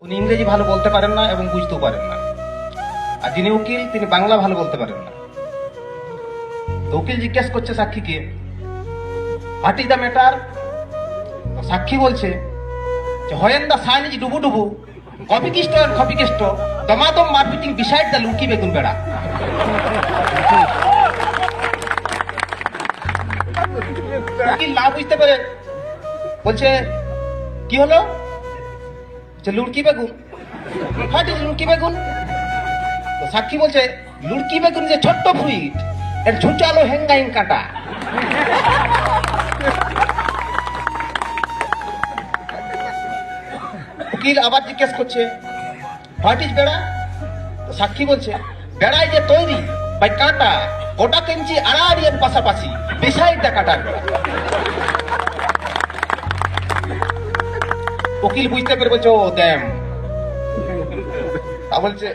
উনি ইংরেজি ভালো বলতে পারেন না এবং বুঝতেও পারেন না। আর যিনি উকিল তিনি বাংলা ভালো বলতে পারেন না। তো উকিল জিজ্ঞেস করছে সাক্ষীকে, হোয়াট ইজ দ্য ম্যাটার? সাক্ষী বলছে যে হোয়েন দ্য সান ইজ ডুবু ডুবু, কপিকিষ্ট এন্ড কপিকিষ্ট, দমাদম মারপিটিং বিসাইড দ্য লুকি বেগুন বেড়া। উকিল না বুঝতে পেরে বলছে কি হলো? লুড়কি বেগুন। হোয়াট ইজ লুড়কি বেগুন? তো সাক্ষী বলছে লুড়কি বেগুন যে ছোট্ট ফ্রুইট, এর ঝুঁচালো হ্যাঙ্গাইং কাটা। উকিল আবার জিজ্ঞেস করছে হোয়াট ইজ বেড়া? তো সাক্ষী বলছে বেড়াই যে তৈরি বাই কাটা, গোটা কেঞ্চি আড়াআড়ি এর পাশাপাশি, বিসাইড দা কাটার বেড়া। উকিল বুঝতে পেরে বলছে ও দ্যাম। তা বলছে